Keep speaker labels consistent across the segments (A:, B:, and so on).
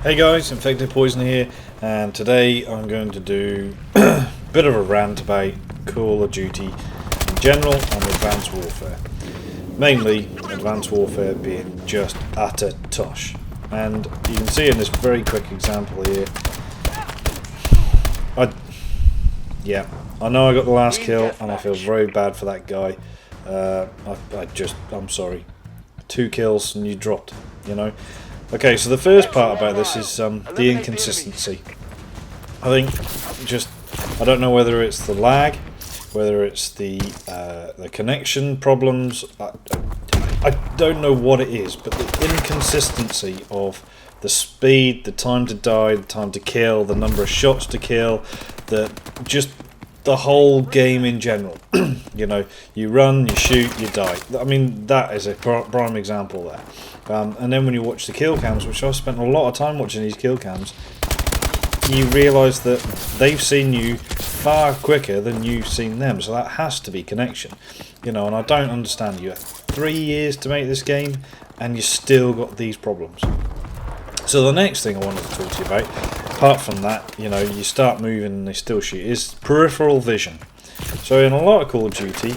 A: Hey guys, Infected Poison here, and today I'm going to do a bit of a rant about Call of Duty in general and Advanced Warfare. Mainly, Advanced Warfare being just utter tosh. And you can see in this very quick example here, I know I got the last kill and I feel very bad for that guy. I'm sorry. 2 kills and you dropped, you know. Okay, so the first part about this is the inconsistency. I don't know whether it's the lag, whether it's the connection problems. I don't know what it is, but the inconsistency of the speed, the time to die, the time to kill, the number of shots to kill, the whole game in general. You know, you run, you shoot, you die. I mean, that is a prime example there. And then when you watch the kill cams, which I've spent a lot of time watching these kill cams, you realise that they've seen you far quicker than you've seen them. So that has to be connection. You know, and I don't understand. You have 3 years to make this game, and you still got these problems. So the next thing I wanted to talk to you about, apart from that, you know, you start moving and they still shoot, is peripheral vision. So in a lot of Call of Duty,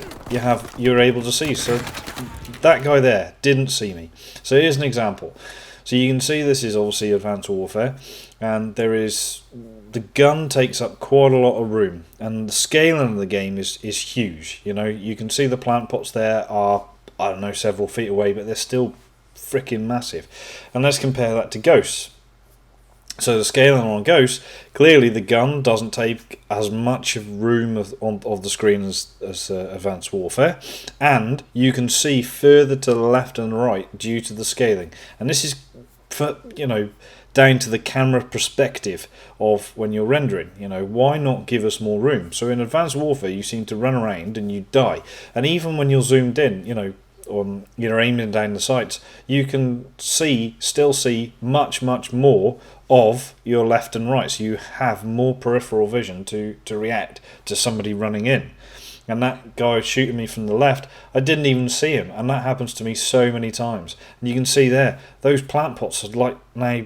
A: you're able to see. So that guy there didn't see me. So here's an example. So you can see this is obviously Advanced Warfare, and the gun takes up quite a lot of room, and the scaling of the game is huge. You know, you can see the plant pots there are, I don't know, several feet away, but they're still freaking massive. And let's compare that to Ghosts. So the scaling on Ghosts, clearly the gun doesn't take as much room of the screen as Advanced Warfare, and you can see further to the left and right due to the scaling. And this is, down to the camera perspective of when you're rendering. You know, why not give us more room? So in Advanced Warfare, you seem to run around and you die, and even when you're zoomed in, you're aiming down the sights, you can still see much more of your left and right, so you have more peripheral vision to react to somebody running in. And that guy shooting me from the left, I didn't even see him, and that happens to me so many times. And you can see there, those plant pots are like now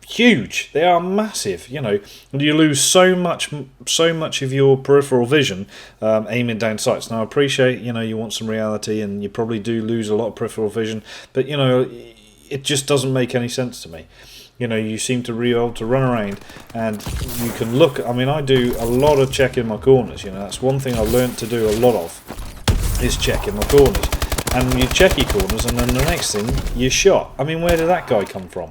A: huge. They are massive, you know, and you lose so much of your peripheral vision aiming down sights. Now I appreciate, you want some reality, and you probably do lose a lot of peripheral vision, but it just doesn't make any sense to me. You seem to be able to run around and you can look. I mean, I do a lot of checking my corners. That's one thing I learned to do a lot of, is checking my corners. And you check your corners, and then the next thing, you're shot. I mean, where did that guy come from?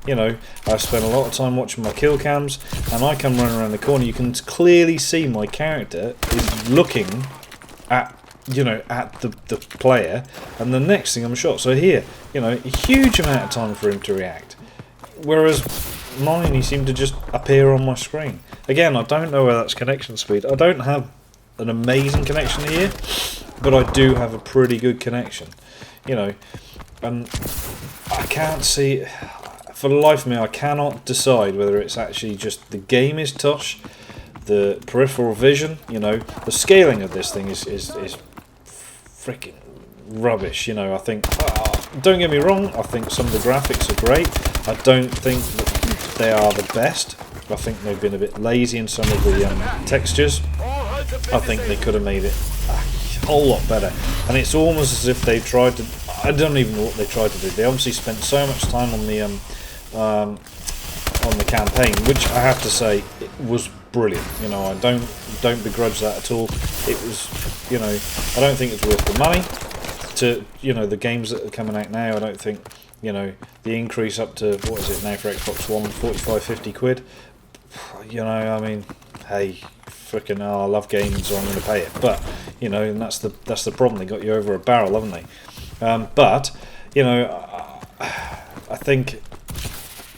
A: I've spent a lot of time watching my kill cams, and I come running around the corner. You can clearly see my character is looking at the player, and the next thing I'm shot. So here, a huge amount of time for him to react. Whereas mine, he seemed to just appear on my screen. Again, I don't know whether that's connection speed. I don't have an amazing connection here, but I do have a pretty good connection. And I can't see, for the life of me, I cannot decide whether it's actually just the game is tosh, the peripheral vision, the scaling of this thing is freaking rubbish. I think, don't get me wrong, I think some of the graphics are great. I don't think that they are the best. I think they've been a bit lazy in some of the textures. I think they could have made it a whole lot better. And it's almost as if they tried to, I don't even know what they tried to do. They obviously spent so much time on the campaign, which I have to say, it was brilliant. I don't begrudge that at all. It was, I don't think it's worth the money. To the games that are coming out now, I don't think the increase up to, what is it now for Xbox One, 45-50 quid. I mean, hey, freaking hell, I love games, so I'm going to pay it. But and that's the problem. They got you over a barrel, haven't they? But I think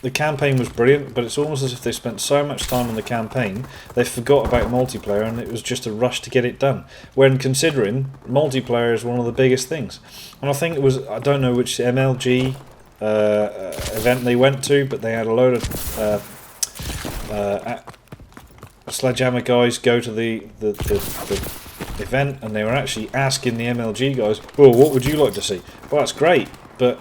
A: the campaign was brilliant, but it's almost as if they spent so much time on the campaign, they forgot about multiplayer, and it was just a rush to get it done. When considering multiplayer is one of the biggest things. And I think it was, I don't know which MLG event they went to, but they had a load of Sledgehammer guys go to the event, and they were actually asking the MLG guys, well, what would you like to see? Well, that's great, but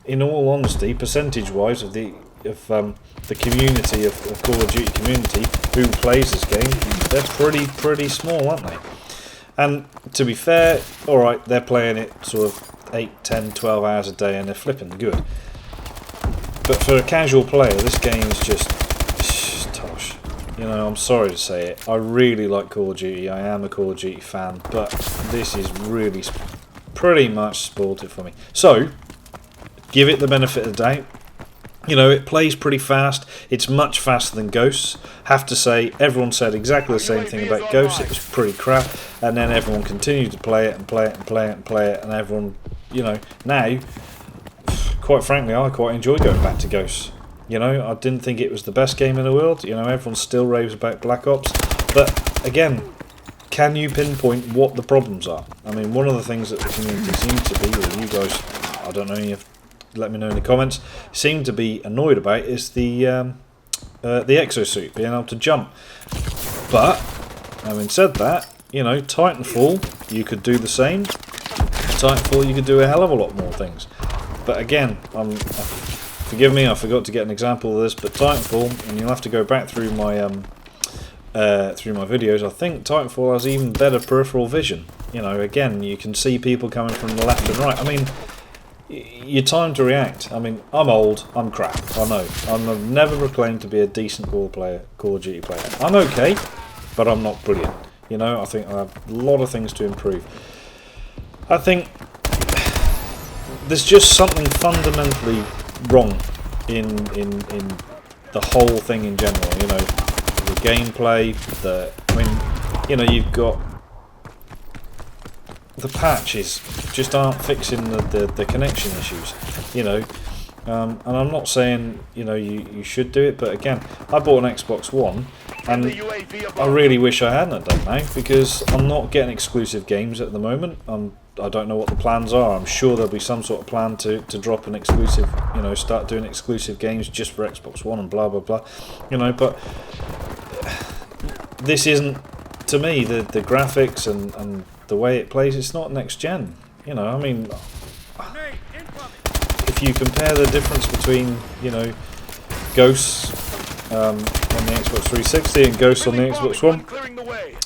A: in all honesty, percentage-wise of the the community of Call of Duty community who plays this game, they're pretty small, aren't they? And to be fair, alright, they're playing it sort of 8, 10, 12 hours a day and they're flipping good. But for a casual player, this game is just tosh. You know, I'm sorry to say it. I really like Call of Duty. I am a Call of Duty fan, but this is really pretty much spoiled it for me. So, give it the benefit of the doubt. You know, it plays pretty fast. It's much faster than Ghosts. Have to say, everyone said exactly the same thing about Ghosts. It was pretty crap. And then everyone continued to play it and play it and play it and play it. And everyone, you know, now, quite frankly, I quite enjoy going back to Ghosts. You know, I didn't think it was the best game in the world. You know, everyone still raves about Black Ops. But, again, can you pinpoint what the problems are? I mean, one of the things that the community seems to be, or you guys, I don't know, you've let me know in the comments, seem to be annoyed about is the exosuit, being able to jump. But, having said that, you know, Titanfall, you could do the same. Titanfall, you could do a hell of a lot more things. But again, forgive me, I forgot to get an example of this, but Titanfall, and you'll have to go back through my videos, I think Titanfall has even better peripheral vision. You know, again, you can see people coming from the left and right. I mean, your time to react. I mean, I'm old, I'm crap, I know. I've never proclaimed to be a decent Call of Duty player. I'm okay, but I'm not brilliant. You know, I think I have a lot of things to improve. I think there's just something fundamentally wrong in the whole thing in general. You know, the gameplay, I mean, you know, you've got the patches just aren't fixing the connection issues, you know, and I'm not saying, you know, you should do it, but again, I bought an Xbox One and I really wish I hadn't done now, because I'm not getting exclusive games at the moment. I don't know what the plans are. I'm sure there'll be some sort of plan to drop an exclusive, you know, start doing exclusive games just for Xbox One and blah blah blah, you know, but this isn't, to me, the graphics and the way it plays, it's not next gen. You know, I mean, if you compare the difference between, you know, Ghosts on the Xbox 360 and Ghosts on the Xbox One,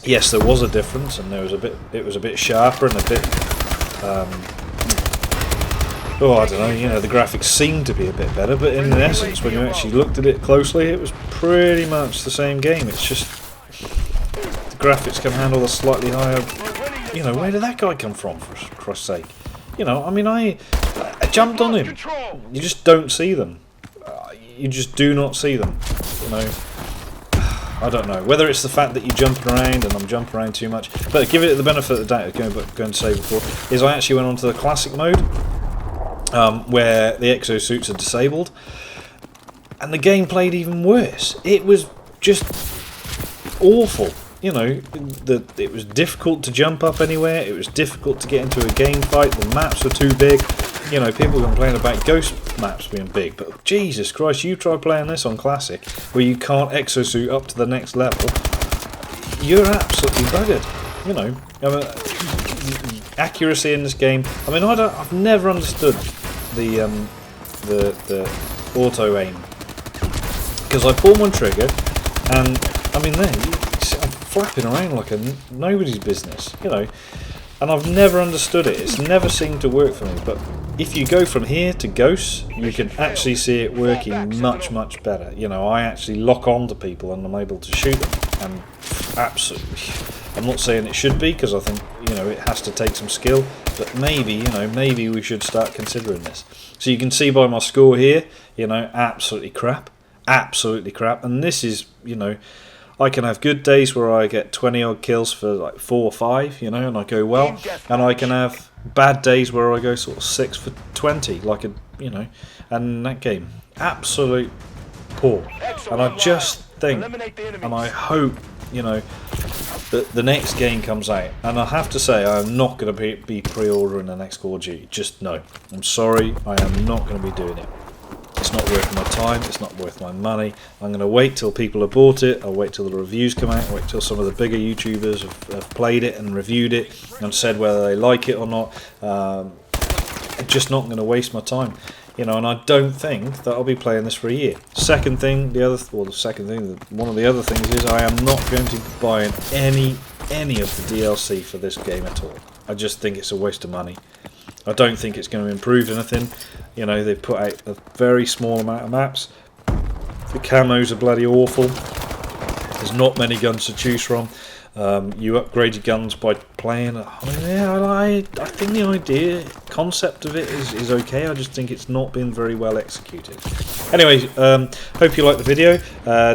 A: yes, there was a difference, and it was a bit sharper and a bit, I don't know, you know, the graphics seemed to be a bit better, but in essence, when you actually looked at it closely, it was pretty much the same game. It's just the graphics can handle a slightly higher. You know, where did that guy come from, for Christ's sake? You know, I mean, I jumped on him. You just don't see them. You just do not see them. You know, I don't know. Whether it's the fact that you're jumping around and I'm jumping around too much. But give it the benefit of the doubt, going to say before, is I actually went onto the classic mode, where the exosuits are disabled. And the game played even worse. It was just awful. You know, it was difficult to jump up anywhere, it was difficult to get into a game fight, the maps were too big. You know, people complain about Ghost maps being big, but Jesus Christ, you try playing this on Classic, where you can't exosuit up to the next level, you're absolutely buggered. You know, I mean, accuracy in this game, I mean, I've never understood the auto aim, because I pull one trigger, and I mean, I'm flapping around like nobody's business, you know, and I've never understood it. It's never seemed to work for me, but if you go from here to Ghosts, you can actually see it working much better. You know, I actually lock on to people and I'm able to shoot them, and absolutely, I'm not saying it should be, because I think, you know, it has to take some skill, but maybe, you know, maybe we should start considering this. So you can see by my score here, you know, absolutely crap, and this is, you know, I can have good days where I get 20 odd kills for like 4 or 5, you know, and I go well, and I can have bad days where I go sort of 6 for 20, like you know, and that game, absolute poor. And I just think, and I hope, you know, that the next game comes out, and I have to say, I'm not going to be pre-ordering the next Call of Duty. Just no, I'm sorry, I am not going to be doing it. It's not worth my time, it's not worth my money. I'm going to wait till people have bought it, I'll wait till the reviews come out, I'll wait till some of the bigger YouTubers have played it and reviewed it and said whether they like it or not. I'm just not going to waste my time. You know, and I don't think that I'll be playing this for a year. Second thing, one of the other things is I am not going to be buying any of the DLC for this game at all. I just think it's a waste of money. I don't think it's going to improve anything. You know, they've put out a very small amount of maps. The camos are bloody awful. There's not many guns to choose from. You upgrade your guns by playing. I mean, yeah, I think the concept of it is okay. I just think it's not been very well executed. Anyway, hope you liked the video.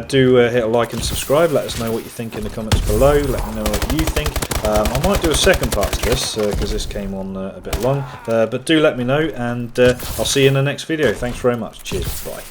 A: Do hit a like and subscribe. Let us know what you think in the comments below. Let me know what you think. I might do a second part to this because this came on a bit long. But do let me know, and I'll see you in the next video. Thanks very much. Cheers. Bye.